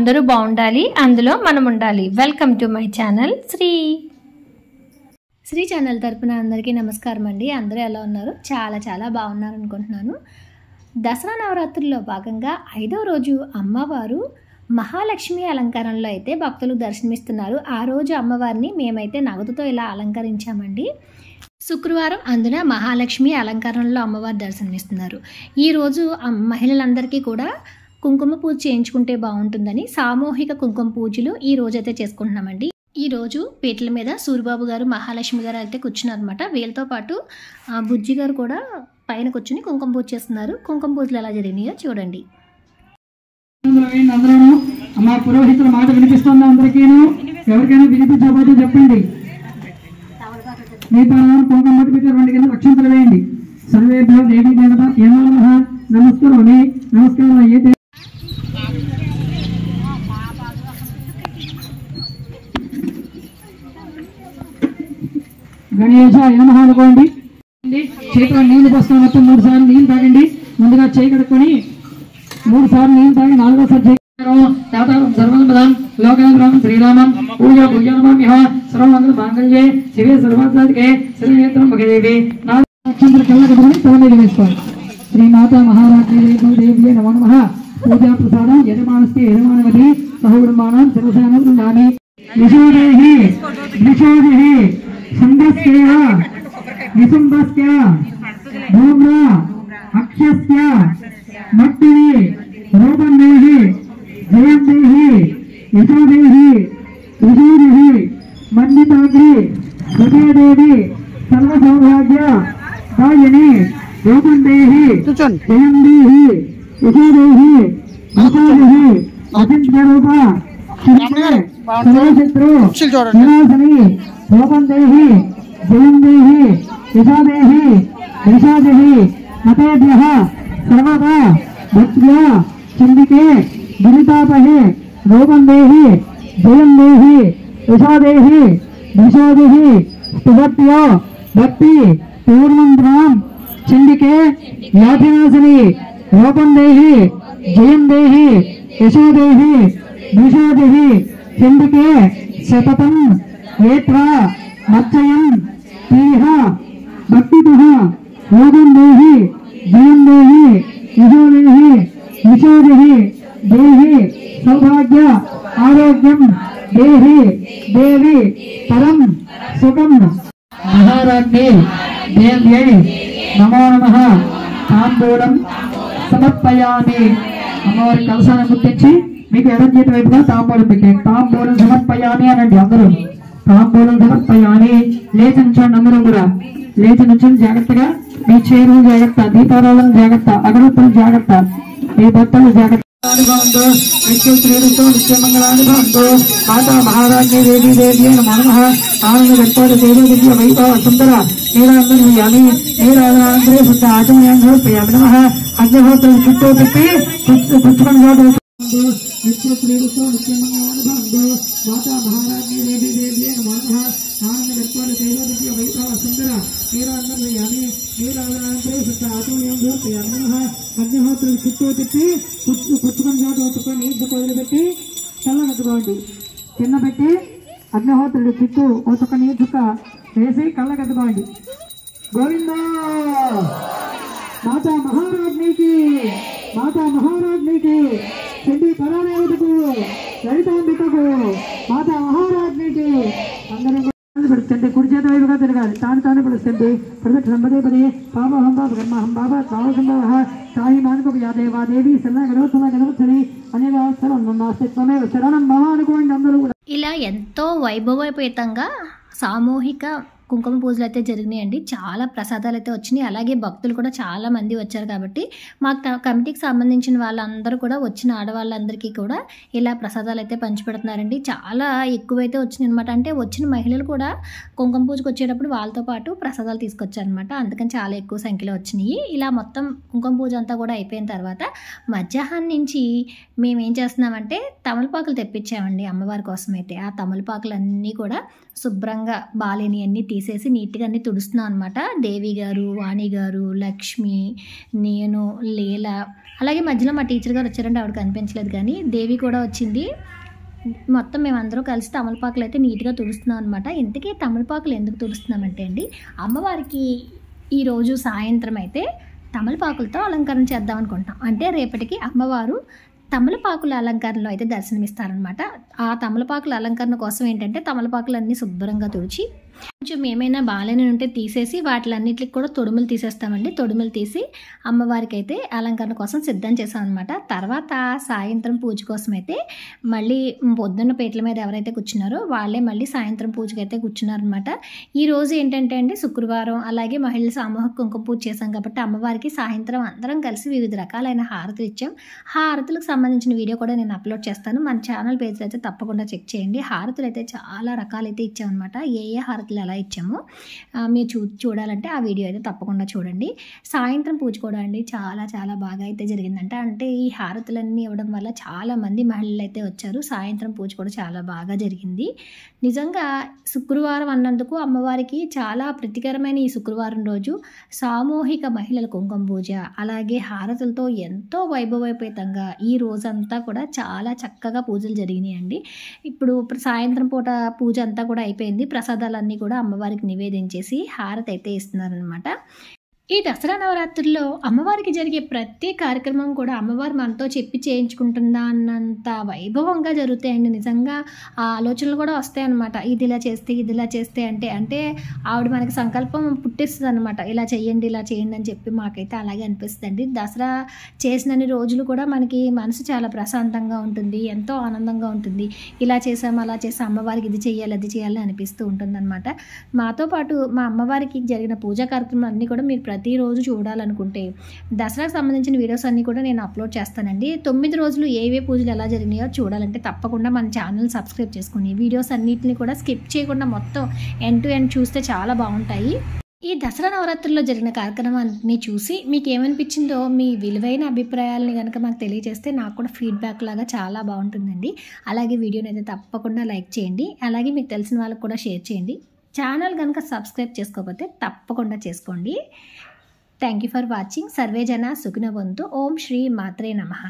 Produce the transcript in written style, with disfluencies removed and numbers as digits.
అందరూ బాగుండాలి, అందులో మనం ఉండాలి. Welcome to my channel Shri channel తరపున అందరికీ నమస్కారం అండి. అందరూ ఎలా ఉన్నారు? చాలా చాలా బాగున్నారు అనుకుంటున్నాను. దసరా నవరాత్రుల్లో భాగంగా 5వ రోజు అమ్మవారు మహాలక్ష్మి అలంకారంలో అయితే భక్తులకు దర్శనమిస్తున్నారు. ఆ రోజు అమ్మవారిని మేమైతే నగదుతో ఇలా అలంకరించామండి. శుక్రవారం అందున మహాలక్ష్మి అలంకారంలో అమ్మవారు దర్శనమిస్తున్నారు. ఈరోజు మహిళలందరికీ కూడా కుంకుమ పూజ చేయించుకుంటే బాగుంటుందని సామూహిక కుంకుమ పూజలు ఈ రోజైతే చేసుకుంటున్నామండి. ఈరోజు పీటల మీద సూరిబాబు గారు, మహాలక్ష్మి గారు అయితే కూర్చున్నారు అనమాట. వీళ్ళతో పాటు బుజ్జి గారు కూడా పైన కూర్చుని కుంకుమ పూజ చేస్తున్నారు. కుంకుమ పూజలు ఎలా జరిగినాయో చూడండి. అమ్మా పురోహితుల మాట వినిపిస్తుందా? అందరికీను ఎవరికైనా వినిపించబోతే చెప్పండి. మీ పాలన కుంకుమ పెట్టి 2 కింద అక్షంతలు వేయండి. సర్వేభ్యో దేవీ దేవత ఏమో నమస్కారం నమస్కారం. అయితే గణేశ నమః అనుకోండి. చేతిలో నీళ్లు పోస్తాం. మొత్తం 3 సార్లు నీళ్ళు తాగండి. ముందుగా చేయి కడుక్కొని 3 సార్లు నీళ్ళు తాగి 4వ సారి సర్వం లోకాగ్రహం శ్రీరామం పూజ పూజ నమామ్యః సర్వమంగళ మాంగళ్యే శివే సర్వార్థసాధికే శ్రీనేత్రం భగదేవి. 4 అక్షంతలు కళ్ళకట్టుకుని తల మీద వేసుకోవాలి. శ్రీమాత మహారాజ్ఞీ దేవ్యే నమో నమః. పూజా ప్రసాదం యజమానస్తే యజమానవతి సహకుటుంబానాం సర్వసేన బృందామి. విశోదేహి విశోదేహి సందస్యేవ నిసుంబస్య ధూమ్ర అక్షస్య మట్టిని రూపం దేహి జయం దేహి యశోదేహి విజయదేహి మండితాగ్రి హృదయదేవి సర్వసౌభాగ్య దాయిని రూపం దేహి జయం దేహి యశోదేహి మహాదేహి అచింత్యరూప సర్వశత్రు వినాశని రూపం దేహి జయం దేహి యశోదేహి యశోదేహి మతేభ్యః సర్వదా భక్త్యా చండికే గిరితాపహే రూపం దేహి జయం దేహి యశోదేహి యశోదేహి స్తుభక్త్యో భక్తి పూర్ణంద్రాం చండికే యాతినాశని రూపం దేహి జయం దేహి యశోదేహి యశోదేహి చండికే సతతం ఏత్ర మచ్చయం తీహ భక్తితః రూపం దేహి జయం దేహి యశోదేహి యశోదేహి దేహి సౌభాగ్య ఆరోగ్యం దేహి దేవి పరం సుఖం. మహారాజ్ఞి దేవ్యై నమో నమః. తాంబూలం సమర్పయామి. అమ్మవారి కలశాన్ని గుర్తించి మీకు ఎడం చేతి వైపుగా తాంబూలం పెట్టండి. తాంబూలం సమర్పయామి అనండి. అందరూ తాంబూలం సమర్పయామి. లేచి నుంచండి. అందరూ కూడా లేచి నుంచండి. జాగ్రత్తగా మీ చేరువు జాగ్రత్త, దీపారాలను జాగ్రత్త, అగరత్తులు జాగ్రత్త, మీ భక్తులు జాగ్రత్త. నిత్యమంగళానుభవంతో మాతా మహారాజ్ఞీ దేవీ దేవ్యే నమో నమః. ఆనంద గర్భోద దేవీ వైభవ సుందర నీరాంజనయామి. నీరాజనాంధ్రే శుద్ధ ఆచమయామి సమర్పయామి. నమః. అగ్నిహోత్రం చుట్టూ పెట్టి పుష్పంగా నిత్యశ్రీరుతో నిత్యమంగళానుభవంతో మాతా మహారాజ్ఞీ దేవీ దేవ్యే నమో నమః. ఆనంద గర్భోద దేవీ వైభవ సుందర నీరాంజనయామి. నీరాజనాంధ్రే శుద్ధ ఆచమయామి సమర్పయామి. నమః. అగ్నిహోత్రం చుట్టూ పెట్టి పుచ్చుకొని చోటుకొని నీళ్లు వదిలిపెట్టి కళ్ళగద్దుకోండి. కింద పెట్టి అగ్నిహోత్రుడి చుట్టూ ఒక నీరు చుక్క వేసి కళ్ళగద్దుకోండి. గోవిందా. మాతా మహారాజ్ఞికి, మాతా మహారాజ్ఞికి, చండీ పరాదేవతకు, లలితాంబికకు, మాతా మహారాజ్ఞికి. అందరూ పెడుతుంది. కుడి చేత వైపుగా తిరగాలి. తాను పిలుస్తుంది. ప్రదక్షిణం పదే పదే పాపహం పాప కర్మహం పాప పావసంభవ సాయి మానకు యాదేవా దేవి సల్ల గణవత్సల గణవత్సలి అనేక సర్వస్తిత్వమే శరణం మమ అనుకోండి. అందరూ కూడా ఇలా ఎంతో వైభవోపేతంగా సామూహిక కుంకుమ పూజలు అయితే జరిగినాయండి. చాలా ప్రసాదాలు అయితే వచ్చినాయి. అలాగే భక్తులు కూడా చాలా మంది వచ్చారు కాబట్టి మా కమిటీకి సంబంధించిన వాళ్ళందరూ కూడా వచ్చిన ఆడవాళ్ళందరికీ కూడా ఇలా ప్రసాదాలు అయితే పంచిపెడుతున్నారండి. చాలా ఎక్కువైతే వచ్చినాయి అనమాట. అంటే వచ్చిన మహిళలు కూడా కుంకుమ పూజకు వచ్చేటప్పుడు వాళ్ళతో పాటు ప్రసాదాలు తీసుకొచ్చారనమాట. అందుకని చాలా ఎక్కువ సంఖ్యలో వచ్చినాయి. ఇలా మొత్తం కుంకుమ పూజ అంతా కూడా అయిపోయిన తర్వాత మధ్యాహ్నం నుంచి మేము ఏం చేస్తున్నామంటే తమలపాకులు తెప్పించామండి అమ్మవారి కోసం అయితే. ఆ తమలపాకులన్నీ కూడా శుభ్రంగా బాలేని అన్నీ తీసేసి నీట్గా అన్నీ తుడుస్తున్నాం అనమాట. దేవి గారు, వాణి గారు, లక్ష్మి, నేను, లీల, అలాగే మధ్యలో మా టీచర్ గారు వచ్చారంటే ఆవిడ కనిపించలేదు, కానీ దేవి కూడా వచ్చింది. మొత్తం మేమందరం కలిసి తమలపాకులు అయితే నీట్గా తుడుస్తున్నాం అనమాట. ఇంతకీ తమలపాకులు ఎందుకు తుడుస్తున్నామంటే అండి, అమ్మవారికి ఈరోజు సాయంత్రం అయితే తమలపాకులతో అలంకరణ చేద్దాం అనుకుంటాం. అంటే రేపటికి అమ్మవారు తమలపాకుల అలంకరణలో అయితే దర్శనమిస్తారనమాట. ఆ తమలపాకుల అలంకరణ కోసం ఏంటంటే తమలపాకులన్నీ శుభ్రంగా తుడిచి కొంచెం ఏమైనా బాగాలేని ఉంటే తీసేసి వాటిలన్నిటికి కూడా తొడుములు తీసేస్తామండి. తొడుములు తీసి అమ్మవారికి అయితే అలంకరణ కోసం సిద్ధం చేసాం అనమాట. తర్వాత సాయంత్రం పూజ కోసం అయితే మళ్ళీ పొద్దున్న పీటల మీద ఎవరైతే కూర్చున్నారో వాళ్ళే మళ్ళీ సాయంత్రం పూజకి అయితే కూర్చున్నారనమాట. ఈరోజు ఏంటంటే అండి శుక్రవారం, అలాగే మహిళల సామూహిక కుంకుమ పూజ చేసాం కాబట్టి అమ్మవారికి సాయంత్రం అందరం కలిసి వివిధ రకాలైన హారతులు ఇచ్చాం. హారతులకు సంబంధించిన వీడియో కూడా నేను అప్లోడ్ చేస్తాను. మన ఛానల్ పేజ్లో అయితే తప్పకుండా చెక్ చేయండి. హారతులు అయితే చాలా రకాలైతే ఇచ్చామన్నమాట. ఏ హారతులు ఎలా ఇచ్చామో మీరు చూడాలంటే ఆ వీడియో అయితే తప్పకుండా చూడండి. సాయంత్రం పూజ కూడా అండి చాలా చాలా బాగా అయితే జరిగిందంట. అంటే ఈ హారతులన్నీ ఇవ్వడం వల్ల చాలామంది మహిళలు అయితే వచ్చారు. సాయంత్రం పూజ కూడా చాలా బాగా జరిగింది. నిజంగా శుక్రవారం అన్నందుకు అమ్మవారికి చాలా ప్రీతికరమైన ఈ శుక్రవారం రోజు సామూహిక మహిళల కుంకుమ పూజ, అలాగే హారతులతో ఎంతో వైభవోపేతంగా ఈ రోజంతా కూడా చాలా చక్కగా పూజలు జరిగినాయండి. ఇప్పుడు సాయంత్రం పూట పూజ అంతా కూడా అయిపోయింది. ప్రసాదాలన్నీ కూడా అమ్మవారికి నివేదించేసి హారతి అయితే ఇస్తున్నారనమాట. ఈ దసరా నవరాత్రుల్లో అమ్మవారికి జరిగే ప్రతి కార్యక్రమం కూడా అమ్మవారు మనతో చెప్పి చేయించుకుంటుందా అన్నంత వైభవంగా జరుగుతాయండి. నిజంగా ఆ ఆలోచనలు కూడా వస్తాయన్నమాట. ఇది ఇలా చేస్తే అంటే ఆవిడ మనకి సంకల్పం పుట్టిస్తుంది అనమాట. ఇలా చేయండి అని చెప్పి మాకైతే అలాగే అనిపిస్తుంది. దసరా చేసినన్ని రోజులు కూడా మనకి మనసు చాలా ప్రశాంతంగా ఉంటుంది, ఎంతో ఆనందంగా ఉంటుంది. ఇలా చేసాం అలా చేసాం, అమ్మవారికి ఇది చేయాలి అది చేయాలి అనిపిస్తూ ఉంటుంది అనమాట. మాతో పాటు మా అమ్మవారికి జరిగిన పూజా కార్యక్రమాలు అన్నీ కూడా మీరు ప్రతిరోజు చూడాలనుకుంటే దసరాకు సంబంధించిన వీడియోస్ అన్నీ కూడా నేను అప్లోడ్ చేస్తానండి. 9 రోజులు ఏవే పూజలు ఎలా జరిగినాయో చూడాలంటే తప్పకుండా మన ఛానల్ సబ్స్క్రైబ్ చేసుకుని వీడియోస్ అన్నిటిని కూడా స్కిప్ చేయకుండా మొత్తం ఎండ్ టు ఎండ్ చూస్తే చాలా బాగుంటాయి. ఈ దసరా నవరాత్రుల్లో జరిగిన కార్యక్రమాన్ని చూసి మీకు ఏమనిపించిందో మీ విలువైన అభిప్రాయాలని కనుక మాకు తెలియజేస్తే నాకు కూడా ఫీడ్బ్యాక్ లాగా చాలా బాగుంటుందండి. అలాగే వీడియోని అయితే తప్పకుండా లైక్ చేయండి. అలాగే మీకు తెలిసిన వాళ్ళకి కూడా షేర్ చేయండి. ఛానల్ కనుక సబ్స్క్రైబ్ చేసుకోకపోతే తప్పకుండా చేసుకోండి. Thank you for watching. Survey జన సుఖినో భవంతు. ఓం శ్రీ మాత్రే నమః.